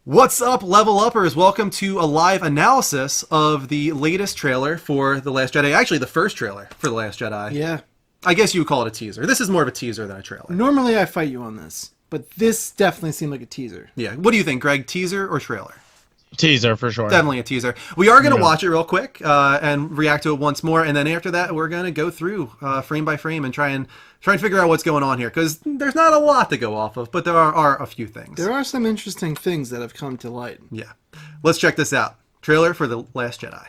What's up, level uppers? Welcome to a live analysis of the latest trailer for The Last Jedi. Actually, the first trailer for The Last Jedi. Yeah. I guess you would call it a teaser. This is more of a teaser than a trailer. Normally I fight you on this, but this definitely seemed like a teaser. Yeah. What do you think, Greg? Teaser or trailer? Teaser, for sure. Definitely a teaser. We are going to watch it real quick and react to it once more, and then after that, we're going to go through frame by frame and try and figure out what's going on here, because there's not a lot to go off of, but there are a few things. There are some interesting things that have come to light. Yeah. Let's check this out. Trailer for The Last Jedi.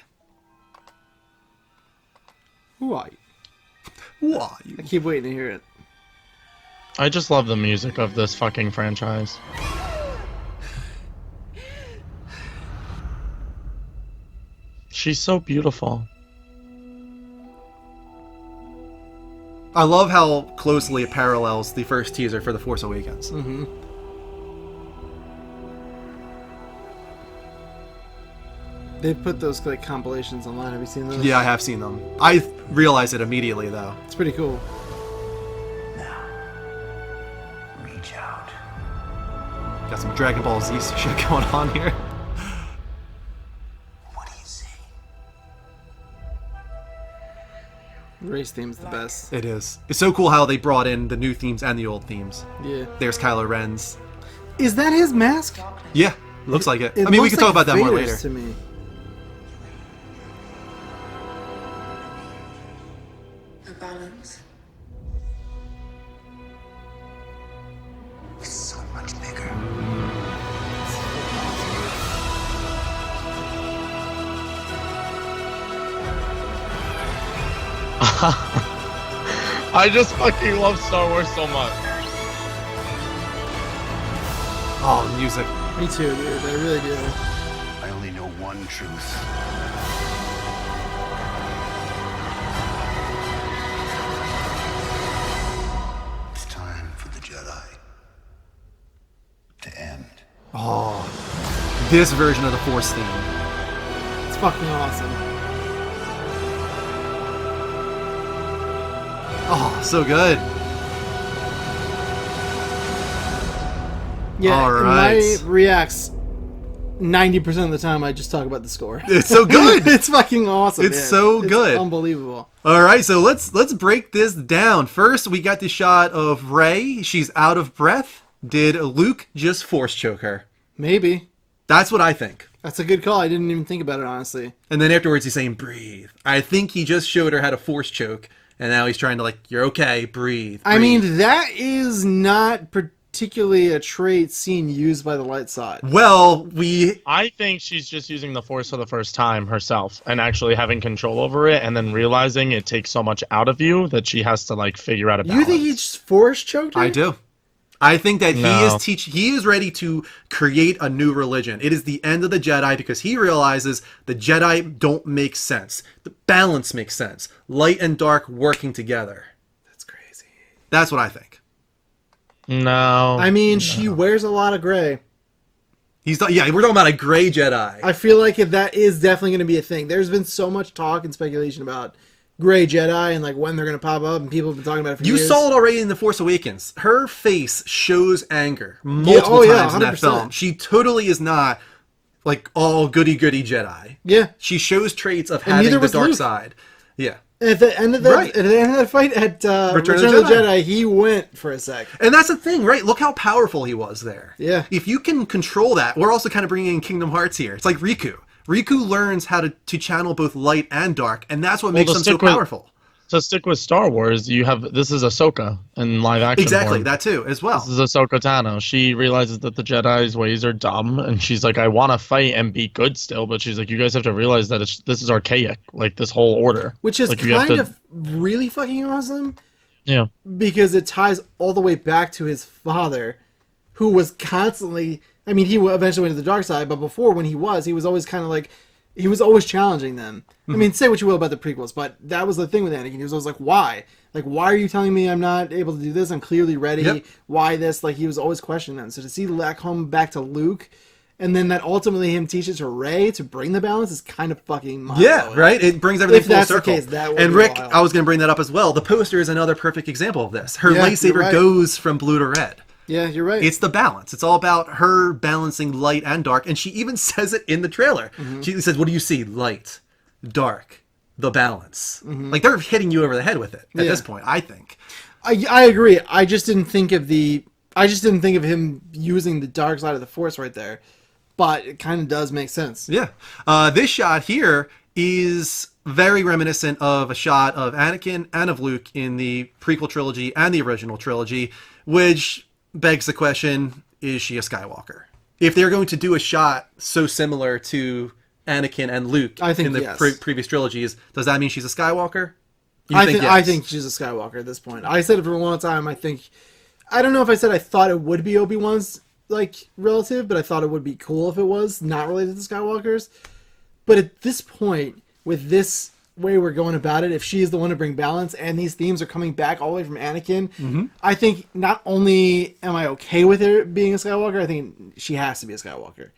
Who are you? Who are you? I keep waiting to hear it. I just love the music of this fucking franchise. She's so beautiful. I love how closely it parallels the first teaser for The Force Awakens. Mm-hmm. They put those like compilations online. Have you seen those? Yeah, I have seen them. I realized it immediately, though. It's pretty cool. Now, reach out. Got some Dragon Ball Z shit going on here. What do you see? Race theme's the best. It is. It's so cool how they brought in the new themes and the old themes. Yeah. There's Kylo Ren's. Is that his mask? Yeah, looks like it. It I mean, we looks can talk like about that more Vader's later. To me. The balance. It's so much bigger. I just fucking love Star Wars so much. Oh, music. Me too, dude. I really do. I only know one truth. It's time for the Jedi to end. Oh, this version of the Force theme. It's fucking awesome. Oh, so good. Yeah, All and right. my reacts 90% of the time I just talk about the score. It's so good. It's fucking awesome. It's man. so It's good. unbelievable. All right, so let's break this down. First, we got the shot of Rey. She's out of breath. Did Luke just force choke her? Maybe. That's what I think. That's a good call. I didn't even think about it, honestly. And then afterwards, he's saying, breathe. I think he just showed her how to force choke, and now he's trying to, like, you're okay, breathe. I breathe. mean, that is not particularly a trait seen used by the light side. Well, I think she's just using the Force for the first time herself and actually having control over it and then realizing it takes so much out of you that she has to, like, figure out a balance. You think he just force choked her? I do. I think that No. he is ready to create a new religion. It is the end of the Jedi because he realizes the Jedi don't make sense. The balance makes sense. Light and dark working together. That's crazy. That's what I think. No. I mean, she wears a lot of gray. We're talking about a gray Jedi. I feel like if that is definitely going to be a thing. There's been so much talk and speculation about gray Jedi and like when they're going to pop up, and people have been talking about it for You years. saw it already in The Force Awakens. Her face shows anger multiple times in that 100%. film. She totally is not like all goody-goody Jedi. Yeah. She shows traits of And having neither the was dark Luke. side. Yeah. At the end of that, Right. at the end of that fight at Return of the Jedi, he went for a sec. And that's the thing, right? Look how powerful he was there. Yeah. If you can control that, we're also kind of bringing in Kingdom Hearts here. It's like Riku. Riku learns how to channel both light and dark, and that's what makes to him so stick with- powerful. To stick with Star Wars, this is Ahsoka in live action Exactly, form. that too, as well. This is Ahsoka Tano. She realizes that the Jedi's ways are dumb, and she's like, I want to fight and be good still, but she's like, you guys have to realize that this is archaic, like this whole order. Which is like, you have kind to- of really fucking awesome Yeah. because it ties all the way back to his father, who was constantly. I mean, he eventually went to the dark side, but before when he was always kind of like. He was always challenging them. I mean, say what you will about the prequels, but that was the thing with Anakin. He was always like, why? Like, why are you telling me I'm not able to do this? I'm clearly ready. Yep. Why this? Like, he was always questioning them. So to see that come back to Luke, and then that ultimately him teaches to Rey to bring the balance is kind of fucking mind-blowing. Yeah, right? It brings everything If full that's the circle. case, that would and be Rick, wild. I was going to bring that up as well. The poster is another perfect example of this. Her Yeah, you're lightsaber right. goes from blue to red. Yeah, you're right. It's the balance. It's all about her balancing light and dark. And she even says it in the trailer. She says, what do you see? Light, dark, the balance. Like, they're hitting you over the head with it at this point, I think. I agree. I just didn't think of him using the dark side of the Force right there. But it kind of does make sense. Yeah. This shot here is very reminiscent of a shot of Anakin and of Luke in the prequel trilogy and the original trilogy, which begs the question, is she a Skywalker? If they're going to do a shot so similar to Anakin and Luke in the previous trilogies, does that mean she's a Skywalker? I think she's a Skywalker at this point. I said it for a long time. I don't know if I said I thought it would be Obi-Wan's relative, but I thought it would be cool if it was not related to Skywalkers. But at this point, with this way we're going about it, if she is the one to bring balance and these themes are coming back all the way from Anakin, I think not only am I okay with her being a Skywalker, I think she has to be a Skywalker.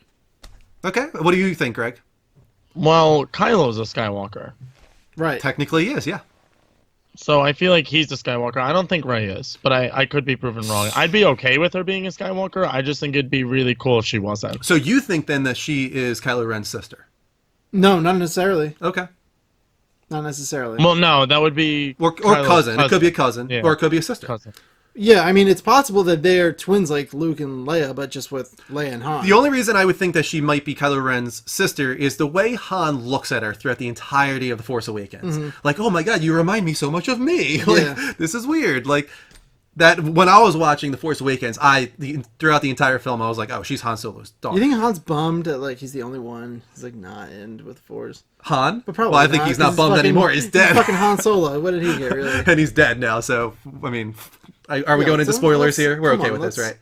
Okay. What do you think, Greg? Well, Kylo's a Skywalker. Right. Technically he is, yeah. So I feel like he's a Skywalker. I don't think Rey is, but I could be proven wrong. I'd be okay with her being a Skywalker. I just think it'd be really cool if she wasn't. So you think then that she is Kylo Ren's sister? No, not necessarily. Okay. Not necessarily. Well, no, that would be... Or cousin. It could be a cousin. Yeah. Or it could be a sister. Cousin. Yeah, I mean, it's possible that they're twins like Luke and Leia, but just with Leia and Han. The only reason I would think that she might be Kylo Ren's sister is the way Han looks at her throughout the entirety of The Force Awakens. Like, oh my god, you remind me so much of me. Like, this is weird. Like, that when I was watching The Force Awakens, throughout the entire film, I was like, oh, she's Han Solo's daughter. You think Han's bummed that, he's the only one? He's, not in with the Force. Han? But probably well, I think he's not bummed anymore. He's dead. He's fucking Han Solo. What did he get, really? And he's dead now, so, I mean... Are we going into spoilers here? We're okay with this, right?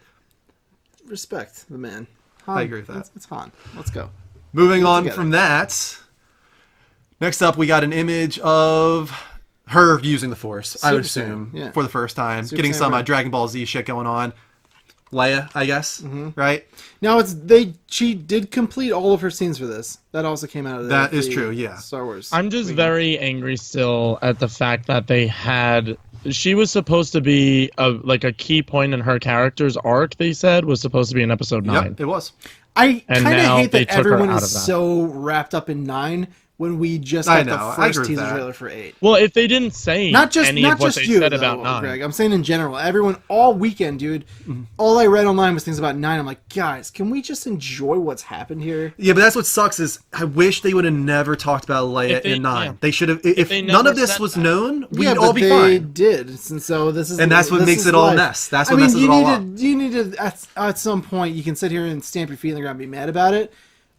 Respect the man. Han, I agree with that. It's Han. Let's go. Moving on from that, next up we got an image of her using the Force, I would assume, for the first time. Getting some Dragon Ball Z shit going on. Leia, I guess, right? Now, she did complete all of her scenes for this. That also came out of that is true, yeah. Star Wars. I'm just very angry still at the fact that they had... She was supposed to be a key point in her character's arc, they said, was supposed to be in episode 9. Yep, it was. I kind of hate that everyone is that. so wrapped up in 9 when we just got the first teaser trailer for 8. Well, if they didn't say any of what they said about 9. Greg, I'm saying in general, everyone, all weekend, dude, all I read online was things about 9. I'm like, guys, can we just enjoy what's happened here? Yeah, but that's what sucks is I wish they would have never talked about Leia in 9. Yeah. They should have. If none of this was known, we'd all be fine. They did, and so this is. And that's what makes it all a mess. That's what messes it all up. You need to at some point you can sit here and stamp your feet in the ground and be mad about it.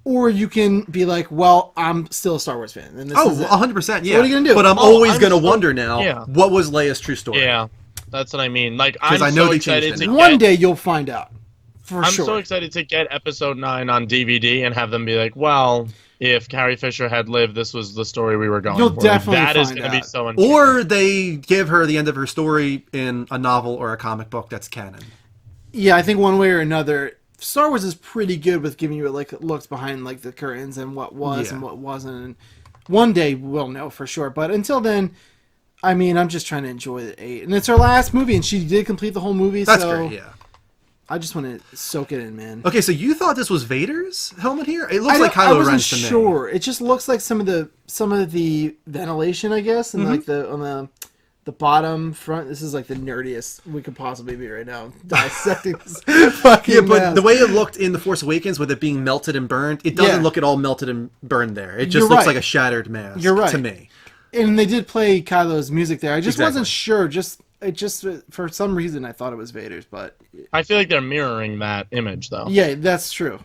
Or you can be like, well, I'm still a Star Wars fan. And this 100%, yeah. So what are you going to do? But I'm always going to wonder now, what was Leia's true story? Yeah, that's what I mean. I'm so excited to one day you'll find out, I'm so excited to get episode 9 on DVD and have them be like, well, if Carrie Fisher had lived, this was the story we were going for. You'll definitely find out. That is going to be so interesting. Or they give her the end of her story in a novel or a comic book that's canon. Yeah, I think one way or another... Star Wars is pretty good with giving you looks behind the curtains and what was and what wasn't. And one day we'll know for sure. But until then, I mean, I'm just trying to enjoy the 8. And it's her last movie, and she did complete the whole movie. That's great, yeah. I just want to soak it in, man. Okay, so you thought this was Vader's helmet here? It looks like Kylo Ren's to me. I wasn't sure. It just looks like some of the ventilation, I guess, and on the bottom front. This is the nerdiest we could possibly be right now, dissecting this fucking but the way it looked in The Force Awakens with it being melted and burned, it doesn't look at all melted and burned there. It just looks like a shattered mask to me. And they did play Kylo's music there. I just wasn't sure. It just for some reason I thought it was Vader's, but I feel like they're mirroring that image though. Yeah, that's true.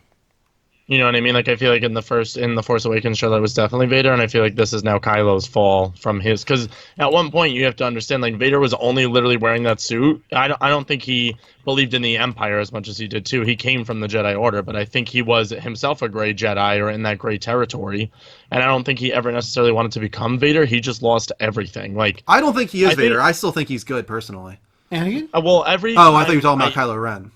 You know what I mean? I feel like in the Force Awakens trailer, it was definitely Vader, and I feel like this is now Kylo's fall from his. Because at one point, you have to understand, Vader was only literally wearing that suit. I don't think he believed in the Empire as much as he did, too. He came from the Jedi Order, but I think he was himself a gray Jedi or in that gray territory. And I don't think he ever necessarily wanted to become Vader. He just lost everything. I don't think he is Vader. I still think he's good, personally. Anakin? I thought you were talking about Kylo Ren.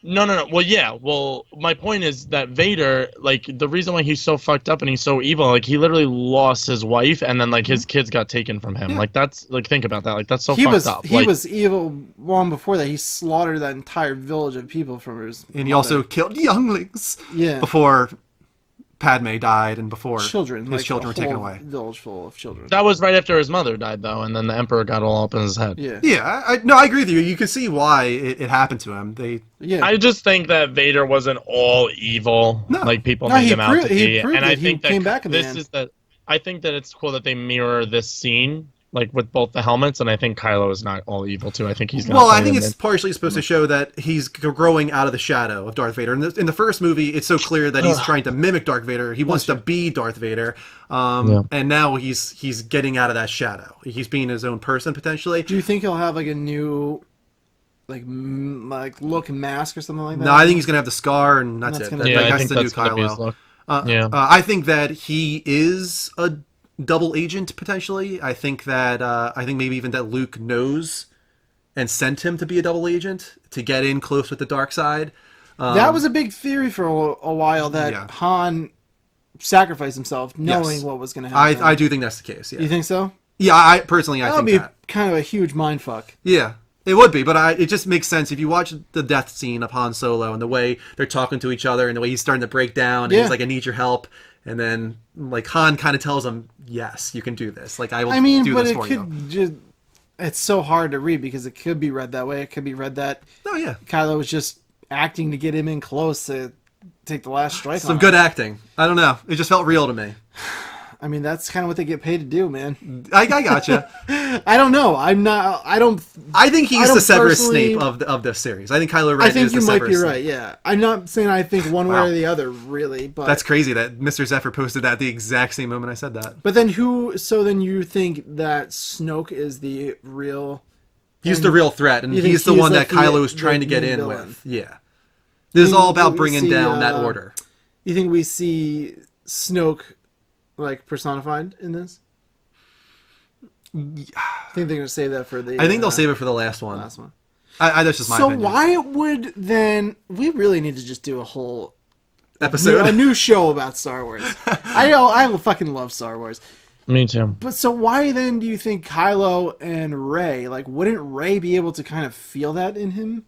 No. Well, yeah. Well, my point is that Vader, like, the reason why he's so fucked up and he's so evil, like, he literally lost his wife, and then like his kids got taken from him. Yeah. Like, that's like, think about that. Like, that's so he fucked was up. he Like, was evil long before that. He slaughtered that entire village of people from his And he mother. also killed younglings Yeah. before Padme died and before children. his Like, children a were taken whole away. Village full of children. that was right after his mother died, though, and then the Emperor got all up in his head. Yeah. Yeah, I agree with you. You can see why it happened to him. Yeah. I just think that Vader wasn't all evil, No. like people No, made he him out to he be. proved And I it. He think that came back in the this end. is that. I think that it's cool that they mirror this scene, like with both the helmets, and I think Kylo is not all evil too. I think he's gonna Well, I fight think him it's partially supposed to show that he's growing out of the shadow of Darth Vader. In the first movie, it's so clear that he's trying to mimic Darth Vader. He wants to be Darth Vader, and now he's getting out of that shadow. He's being his own person potentially. Do you think he'll have like a new, like look and mask or something like that? No, I think he's gonna have the scar, and that's That's it. gonna That, be- Yeah, like, I that's think the new that's gonna be his Kylo. look. I think that he is a double agent potentially. I think maybe even that Luke knows and sent him to be a double agent to get in close with the dark side. That was a big theory for a while that Yeah. Han sacrificed himself knowing Yes. what was going to happen. I do think that's the case. Yeah. You think so? Yeah, I personally That would think be that. kind of a huge mind fuck. Yeah, it would be, but it just makes sense if you watch the death scene of Han Solo and the way they're talking to each other and the way he's starting to break down and Yeah. he's like, "I need your help," and then like Han kind of tells him, "Yes, you can do this. Like I will do but this it for you." could just. It's so hard to read because it could be read that way. It could be read that Oh yeah, Kylo was just acting to get him in close to take the last strike. some on good him. acting. I don't know. It just felt real to me. I mean, that's kind of what they get paid to do, man. I gotcha. I don't know. I'm not. I don't. I think I he's don't the Severus personally- Snape of this series. I think Kylo Ren I think is you the might Severus be Snape. right. Yeah, I'm not saying I think one way Wow. or the other, really. But That's crazy that Mr. Zephyr posted that the exact same moment I said that. But then who? So then you think that Snoke is the real? He's And the real threat, and you think he's the he's one like that Kylo is the trying to get main in villain? with. Yeah. This is all about we bringing see, down that order. You think we see Snoke like personified in this? I think they're gonna save that for the. I think they'll save it for the last one. last one. That's just my So opinion. why would then we really need to just do a whole Episode? a new show about Star Wars? I fucking love Star Wars. Me too. But so why then do you think Kylo and Rey, like, wouldn't Rey be able to kind of feel that in him?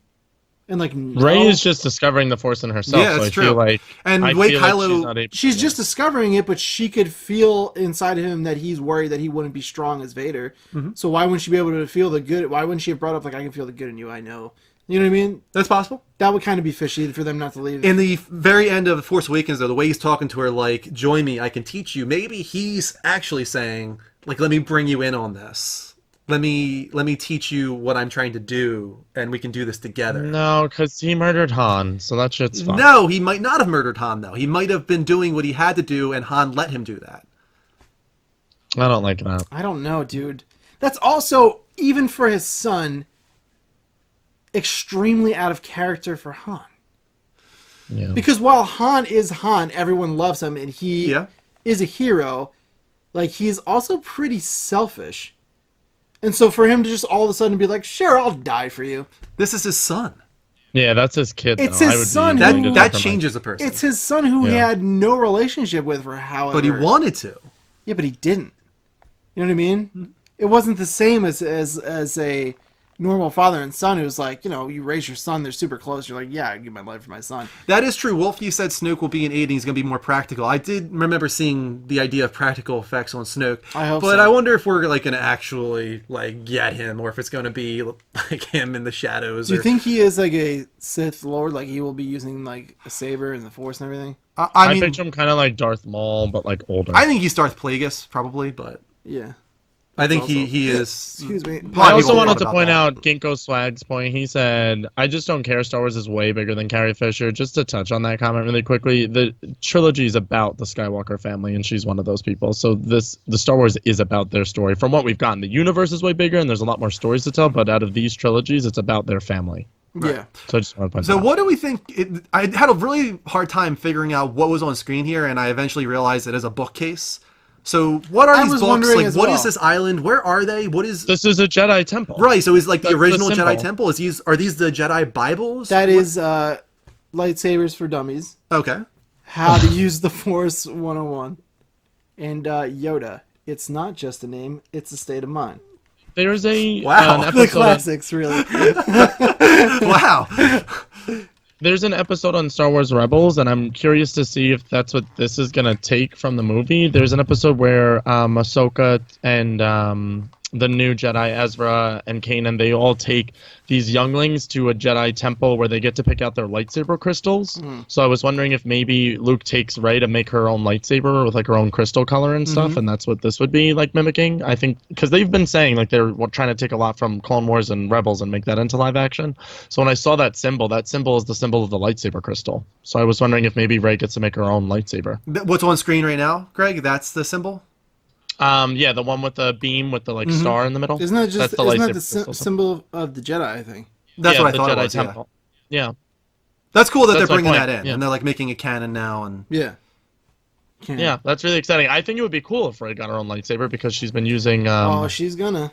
And like, Rey know? is just discovering the Force in herself. Yeah, so that's I true. feel like, And I the way feel like Kylo- she's not able She's to- just discovering it, but she could feel inside of him that he's worried that he wouldn't be strong as Vader. Mm-hmm. So why wouldn't she be able to feel the good? Why wouldn't she have brought up like, I can feel the good in you? I know. You know what I mean? That's possible. That would kind of be fishy for them not to leave. In the very end of Force Awakens, though, the way he's talking to her, like, "Join me, I can teach you." Maybe he's actually saying, like, "Let me bring you in on this. Let me teach you what I'm trying to do, and we can do this together." No, because he murdered Han, so that shit's fine. No, he might not have murdered Han, though. He might have been doing what he had to do, and Han let him do that. I don't like that. I don't know, dude. That's also, even for his son, extremely out of character for Han. Yeah. Because while Han is Han, everyone loves him, and he Yeah. is a hero, like, he's also pretty selfish. And so for him to just all of a sudden be like, sure, I'll die for you. This is his son. Yeah, that's his kid. It's though. his I would be son willing who- to That sacrifice- changes a person. It's his son who he Yeah. had no relationship with for however. But he wanted to. Yeah, but he didn't. You know what I mean? It wasn't the same as a normal father and son who's like, you know, you raise your son, they're super close. You're like, yeah, I give my life for my son. That is true. Wolf, you said Snoke will be an 8 and he's going to be more practical. I did remember seeing the idea of practical effects on Snoke. I hope But so. I wonder if we're like going to actually like get him or if it's going to be like him in the shadows. Do you think he is like a Sith Lord? Like he will be using like a saber and the Force and everything? I I mean, picture him kind of like Darth Maul, but like older. I think he's Darth Plagueis probably, but Yeah. I think also- he is. Excuse me. A lot I of also people wanted thought to about point that. out Ginkgo Swag's point. He said, I just don't care. Star Wars is way bigger than Carrie Fisher. Just to touch on that comment really quickly, the trilogy is about the Skywalker family, and she's one of those people. So the Star Wars is about their story. From what we've gotten, the universe is way bigger, and there's a lot more stories to tell, but out of these trilogies, it's about their family. Yeah. So I just want to point So that out. what do we think? I had a really hard time figuring out what was on screen here, and I eventually realized it is a bookcase. So what are I these was books? wondering Like, as what well. is this island? Where are they? What is This is a Jedi Temple. right? So is like the That's the original Jedi symbol. Temple? Are these the Jedi Bibles? That What- is lightsabers for dummies. okay. How to use the Force 101. And Yoda. It's not just a name, it's a state of mind. There's a Wow. an The The episode. classics, really. Wow. There's an episode on Star Wars Rebels, and I'm curious to see if that's what this is gonna take from the movie. There's an episode where Ahsoka and the new Jedi Ezra and Kanan, they all take these younglings to a Jedi temple where they get to pick out their lightsaber crystals. So I was wondering if maybe Luke takes Rey to make her own lightsaber with like her own crystal color and stuff, and that's what this would be like mimicking. I think because they've been saying like they're trying to take a lot from Clone Wars and Rebels and make that into live action. So when I saw that symbol is the symbol of the lightsaber crystal. So I was wondering if maybe Rey gets to make her own lightsaber. What's on screen right now, Greg? That's the symbol. Yeah, the one with the beam with the like star in the middle. Isn't that That's just the isn't that lightsaber the crystal. symbol of the Jedi, I think? That's Yeah, what I the thought Jedi it was. Yeah. Temple. Yeah. That's cool that That's they're my bringing point, that in, yeah. and they're like making a canon now. And Yeah. Can't- Yeah, that's really exciting. I think it would be cool if Rey got her own lightsaber because she's been using. Oh, she's gonna.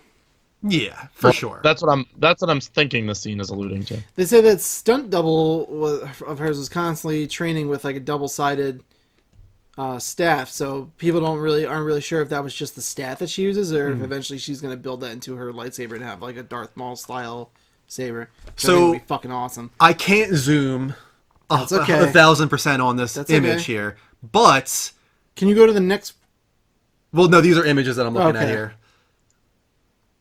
yeah, for sure. That's what I'm thinking. The scene is alluding to. They say that stunt double of hers was constantly training with like a double-sided staff, so people aren't really sure if that was just the staff that she uses, or if eventually she's gonna build that into her lightsaber and have like a Darth Maul style saber. Which I think So- would be fucking awesome. I can't zoom That's okay. 1,000% on this That's image okay. here, but Can you go to the next? well, no, these are images that I'm looking at Okay. here.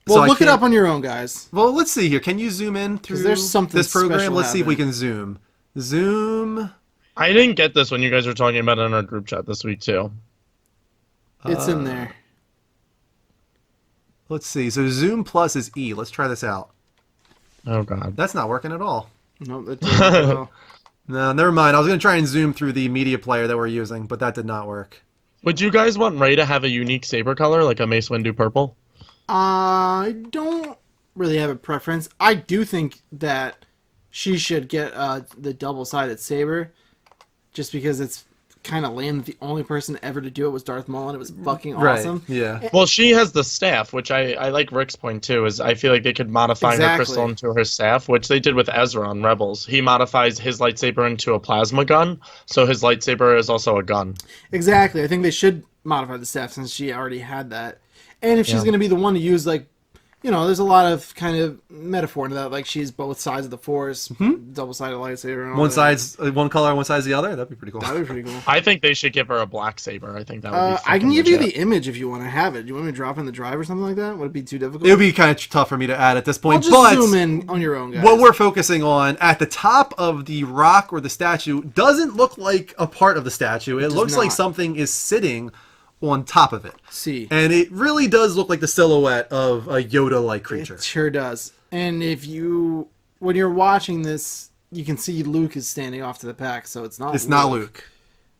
Well, So I look it can't- up on your own, guys. Well, let's see here. Can you zoom in through there's something this program? special Let's see if we happening. can zoom. Zoom. I didn't get this when you guys were talking about it in our group chat this week too. It's in there. Let's see. So zoom plus is E. Let's try this out. Oh god. That's not working at all. No, that didn't work at all. No, never mind. I was going to try and zoom through the media player that we're using, but that did not work. Would you guys want Rey to have a unique saber color like a Mace Windu purple? I don't really have a preference. I do think that she should get the double-sided saber, just because it's kind of lame that the only person ever to do it was Darth Maul, and it was fucking awesome. Right. Yeah. Well, she has the staff, which I like Rick's point too, is I feel like they could modify her Exactly. crystal into her staff, which they did with Ezra on Rebels. He modifies his lightsaber into a plasma gun, so his lightsaber is also a gun. Exactly. I think they should modify the staff since she already had that. And if she's Yeah. going to be the one to use, like, you know, there's a lot of kind of metaphor into that. Like, she's both sides of the Force, double-sided lightsaber. And all One that. side's one color, one side's the other. That'd be pretty cool. That'd be pretty cool. I think they should give her a black saber. I think that would be I can fucking give you legit. the image if you want to have it. Do you want me to drop in the drive or something like that? Would it be too difficult? It would be kind of tough for me to add at this I'll point, just but zoom in on your own, guys. what we're focusing on at the top of the rock or the statue doesn't look like a part of the statue. It looks like not. something is sitting on top of it. See. And it really does look like the silhouette of a Yoda-like creature. It sure does. And when you're watching this, you can see Luke is standing off to the pack, so it's not. It's not Luke.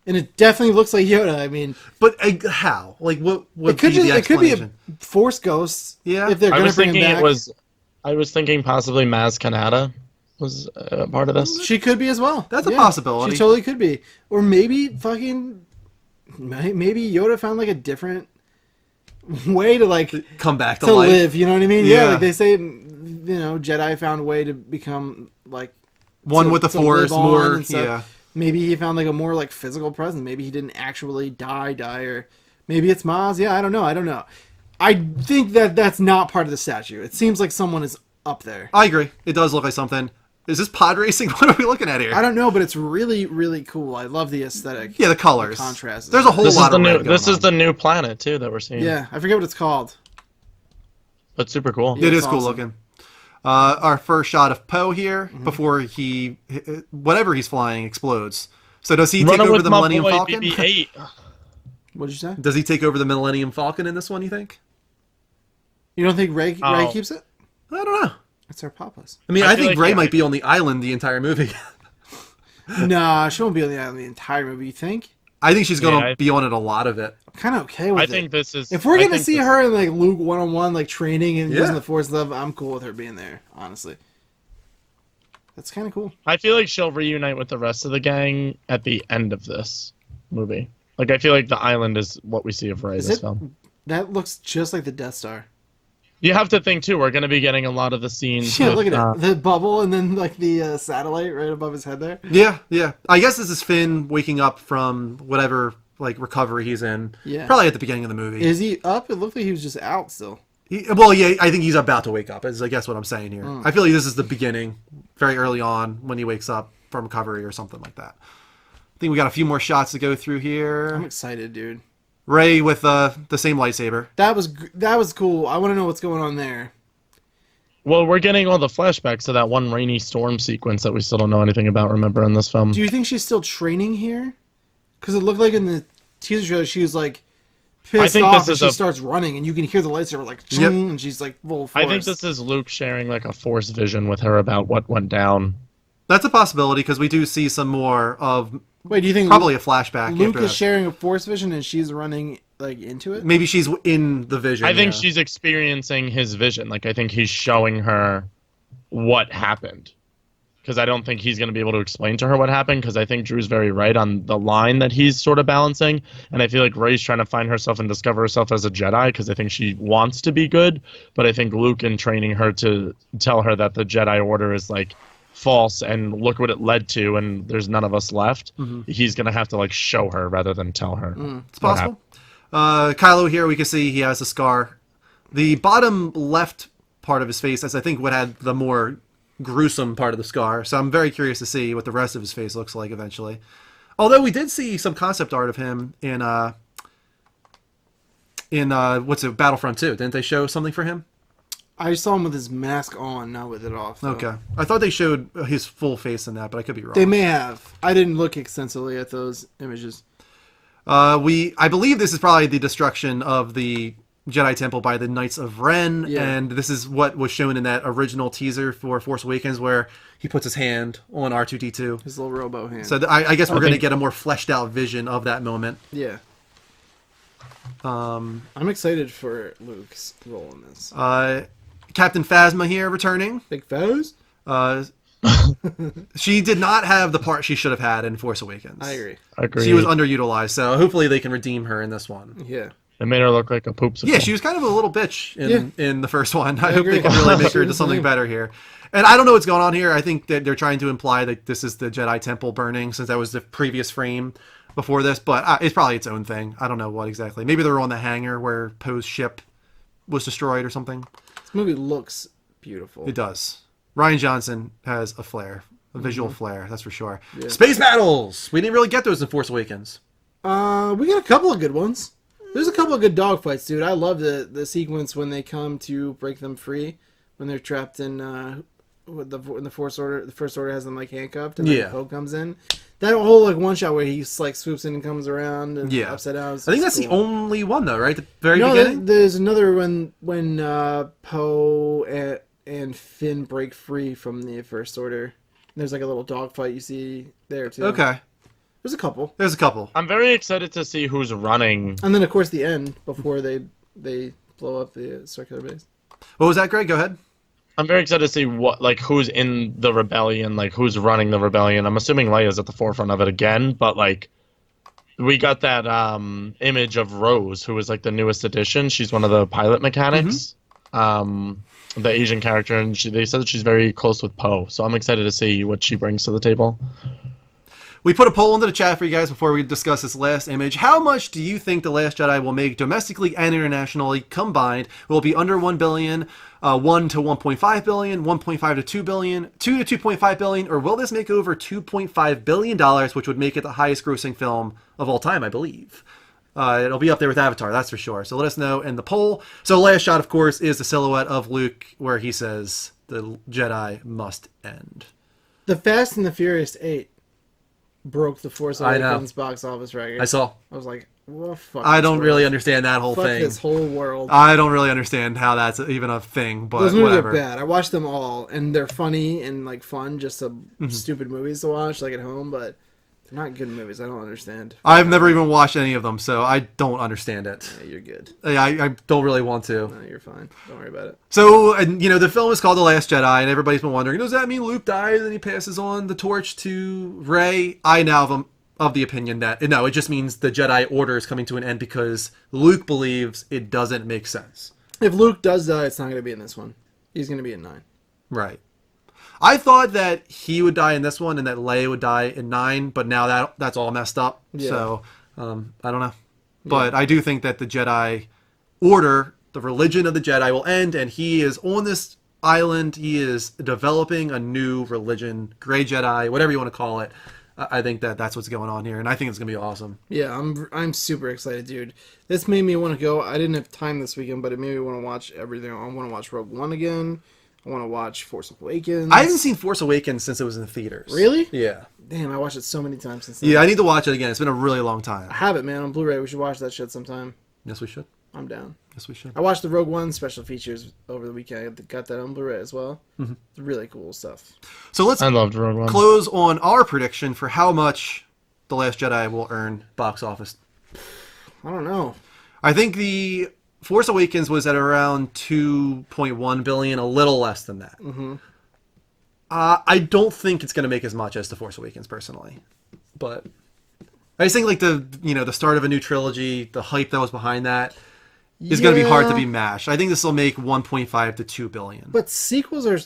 And it definitely looks like Yoda. I mean, But how? Like, what would it could be the it could be a explanation? Force ghost. Yeah. If they're I gonna was bring him thinking back. I was thinking possibly Maz Kanata was a part of this. She could be as well. That's a possibility. She totally could be. Or maybe maybe Yoda found like a different way to like Come back to to life. live. You know what I mean? Yeah. Yeah. Like they say, you know, Jedi found a way to become like One to- with the to Force, live on more. and stuff. Yeah. Maybe he found like a more like physical presence. Maybe he didn't actually die, or maybe it's Maz. Yeah, I don't know. I think that that's not part of the statue. It seems like someone is up there. I agree. It does look like something. Is this pod racing? What are we looking at here? I don't know, but it's really, really cool. I love the aesthetic. Yeah, the colors. The contrast. There's a whole This lot is the of new. red going This is on. the new planet too that we're seeing. Yeah, I forget what it's called. But super cool. It it's is cool awesome. looking. Our first shot of Poe here Mm-hmm. before whatever he's flying explodes. So does he take Running over with the my Millennium boy, Falcon? BB-8. What'd you say? Does he take over the Millennium Falcon in this one? You think? You don't think Ray Oh. keeps it? I don't know. It's our papa's. I mean, I I feel think like, Rey yeah, might be on the island the entire movie. Nah, she won't be on the island the entire movie. You think? I think she's gonna Yeah, I- be on it a lot of it. I'm kind of okay with I it. think this is. If we're I gonna think see this- her in like Luke 1-on-1, like training and Yeah. using the Force stuff, I'm cool with her being there. Honestly, that's kind of cool. I feel like she'll reunite with the rest of the gang at the end of this movie. Like I feel like the island is what we see of Rey Is this it? film. That looks just like the Death Star. You have to think too. We're going to be getting a lot of the scenes. Yeah, with, look at it. The bubble and then like the satellite right above his head there. Yeah, yeah. I guess this is Finn waking up from whatever like recovery he's in. Yeah. Probably at the beginning of the movie. Is he up? It looked like he was just out still. Well, yeah, I think he's about to wake up, is I guess what I'm saying here. I feel like this is the beginning, very early on, when he wakes up from recovery or something like that. I think we got a few more shots to go through I'm here. excited, dude. Rey with the same lightsaber. That was cool. I want to know what's going on there. Well, we're getting all the flashbacks to that one rainy storm sequence that we still don't know anything about. Remember in this film? Do you think she's still training here? Because it looked like in the teaser trailer she was like pissed think off this and is she a- starts running and you can hear the lightsaber like Yep. ching, and she's like full force. I think this is Luke sharing like a force vision with her about what went down. That's a possibility because we do see some more of Wait, do you think probably a flashback. Luke after is that. sharing a force vision and she's running like into it? Maybe she's in the vision. I think yeah. she's experiencing his vision. Like I think he's showing her what happened. Because I don't think he's going to be able to explain to her what happened. Because I think Drew's very right on the line that he's sort of balancing. And I feel like Rey's trying to find herself and discover herself as a Jedi. Because I think she wants to be good. But I think Luke, in training her to tell her that the Jedi Order is like false and look what it led to, and there's none of us left. He's going to have to like show her rather than tell her. It's possible. Kylo here, we can see he has a scar. The bottom left part of his face is, I think, what had the more gruesome part of the scar. So I'm very curious to see what the rest of his face looks like eventually. Although we did see some concept art of him in what's it, Battlefront 2. Didn't they show something for him? I saw him with his mask on, not with it off. Though. Okay. I thought they showed his full face in that, but I could be wrong. They may have. I didn't look extensively at those images. I believe this is probably the destruction of the Jedi Temple by the Knights of Ren, Yeah. and this is what was shown in that original teaser for Force Awakens where he puts his hand on R2-D2. His little robo hand. So I guess we're going to think- get a more fleshed out vision of that moment. yeah. I'm excited for Luke's role in this. Captain Phasma here returning. Big foes? She did not have the part she should have had in Force Awakens. I agree. Agreed. She was underutilized, so hopefully they can redeem her in this one. Yeah. It made her look like a poop. Yeah, she was kind of a little bitch in the first one. I hope agree. they can really make her She into was something lame. better here. And I don't know what's going on here. I think that they're trying to imply that this is the Jedi Temple burning, since that was the previous frame before this, but it's probably its own thing. I don't know what exactly. Maybe they were on the hangar where Poe's ship was destroyed or something. This movie looks beautiful. It does. Ryan Johnson has a flair, a visual flair, that's for sure. Space battles! We didn't really get those in Force Awakens. We got a couple of good ones. There's a couple of good dogfights, dude. I love the sequence when they come to break them free, when they're trapped in in the Force Order. The First Order has them like handcuffed, and then Poe comes in. That whole like one shot where he like swoops in and comes around and upside down. I think that's the only one though, right? The very No, beginning. there's another one when Poe and Finn break free from the First Order. There's like a little dogfight you see there too. Okay, There's a couple, there's a couple. I'm very excited to see who's running. and then of course the end before they blow up the circular base. What was that, Greg? Go ahead. I'm very excited to see who's in the rebellion, like who's running the rebellion. I'm assuming Leia's at the forefront of it again, but like we got that image of Rose, who is like the newest addition. She's one of the pilot mechanics, the Asian character, and they said that she's very close with Poe. So I'm excited to see what she brings to the table. We put a poll into the chat for you guys before we discuss this last image. How much do you think The Last Jedi will make domestically and internationally combined? Will it be under 1 billion, 1 to 1.5 billion, 1.5 to 2 billion, 2 to 2.5 billion, or will this make over $2.5 billion, which would make it the highest grossing film of all time, I believe? It'll be up there with Avatar, that's for sure. So let us know in the poll. So last shot, of course, is the silhouette of Luke where he says, the Jedi must end. The Fast and the Furious 8 broke the Force I know. Awakens box office record. I saw. I was like, well, fuck. I this don't world. really understand that whole Fuck thing. this whole world. I don't really understand how that's even a thing, but Those movies whatever. are bad. I watched them all, and they're funny and like fun, just some Mm-hmm. stupid movies to watch, like at home. But they're not good movies. I don't understand. I've never even watched any of them, so I don't understand it. Yeah, you're good. I don't really want to. No, you're fine. Don't worry about it. So, and the film is called The Last Jedi, and everybody's been wondering, does that mean Luke dies and he passes on the torch to Rey? I now of the opinion that no, it just means the Jedi Order is coming to an end because Luke believes it doesn't make sense. If Luke does die, it's not going to be in this one. He's going to be in 9. Right. I thought that he would die in this one and that Leia would die in 9, but now that's all messed up. Yeah. So I don't know. But I do think that the Jedi Order, the religion of the Jedi, will end, and he is on this island. He is developing a new religion, Grey Jedi, whatever you want to call it. I think that's what's going on here, and I think it's gonna be awesome. Yeah, I'm super excited, dude. This made me want to go. I didn't have time this weekend, but it made me want to watch everything. I want to watch Rogue One again. I want to watch Force Awakens. I haven't seen Force Awakens since it was in theaters. Really? Yeah. Damn, I watched it so many times since then. Yeah, I need to watch it again. It's been a really long time. I have it, man, on Blu-ray. We should watch that shit sometime. Yes, we should. I'm down. Yes, we should. I watched the Rogue One special features over the weekend. I got that on Blu-ray as well. Mm-hmm. Really cool stuff. So let's I loved Rogue One. close on our prediction for how much The Last Jedi will earn box office. I don't know. I think the Force Awakens was at around 2.1 billion, a little less than that. Mm-hmm. I don't think it's going to make as much as The Force Awakens, personally. But I just think like the start of a new trilogy, the hype that was behind that is going to be hard to be matched. I think this will make 1.5 to 2 billion. But sequels are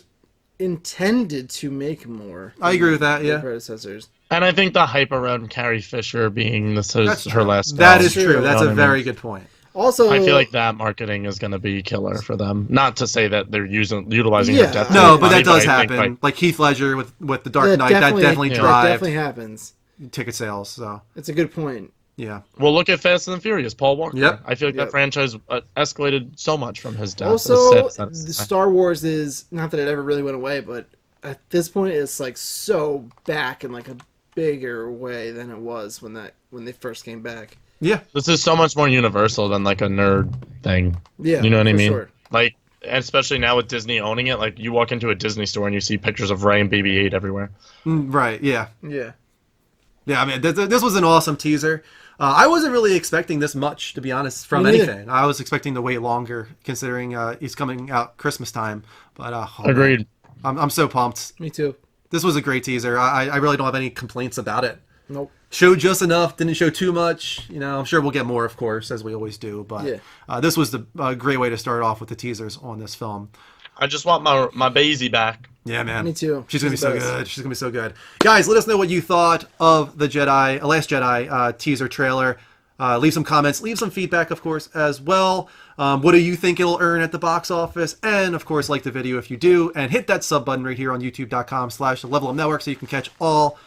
intended to make more. I agree with that, than yeah. predecessors. And I think the hype around Carrie Fisher being her last That film, is true. That's you a know what I very mean? good point. Also, I feel like that marketing is going to be killer for them. Not to say that they're utilizing Yeah. her death. No, for but money, that does I think, happen. Like Heath Ledger with The Dark that Knight, that definitely that drive definitely happens. ticket sales. So It's a good point. yeah. well, look at Fast and the Furious, Paul Walker. Yep. I feel like Yep. that franchise escalated so much from his death. Also, It's sad. the Star Wars is not that it ever really went away, but at this point, it's like so back in like a bigger way than it was when they first came back. Yeah. This is so much more universal than like a nerd thing. Yeah, You know what I for mean? sure. Like, especially now with Disney owning it, like you walk into a Disney store and you see pictures of Rey and BB-8 everywhere. Right. Yeah. Yeah. Yeah. I mean, this was an awesome teaser. I wasn't really expecting this much, to be honest, from Me neither. anything. I was expecting to wait longer, considering he's coming out Christmas time. But Agreed. I'm so pumped. Me too. This was a great teaser. I really don't have any complaints about it. Nope. Showed just enough, didn't show too much. You know, I'm sure we'll get more, of course, as we always do. But Yeah. this was a great way to start off with the teasers on this film. I just want my Basie back. Yeah, man. Me too. She's gonna be She's so the best. good. She's gonna be so good. Guys, let us know what you thought of the Last Jedi teaser trailer. Leave some comments. Leave some feedback, of course, as well. What do you think it'll earn at the box office? And, of course, like the video if you do. And hit that sub button right here on youtube.com/levelup network so you can catch all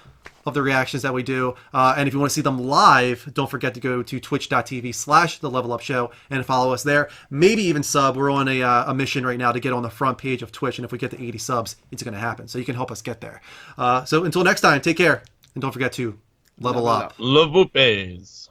of the reactions that we do. And if you want to see them live, don't forget to go to twitch.tv/the level up show and follow us there. Maybe even sub. We're on a mission right now to get on the front page of Twitch. And if we get to 80 subs, it's going to happen. So you can help us get there. So until next time, take care. And don't forget to level up. Love whoopers.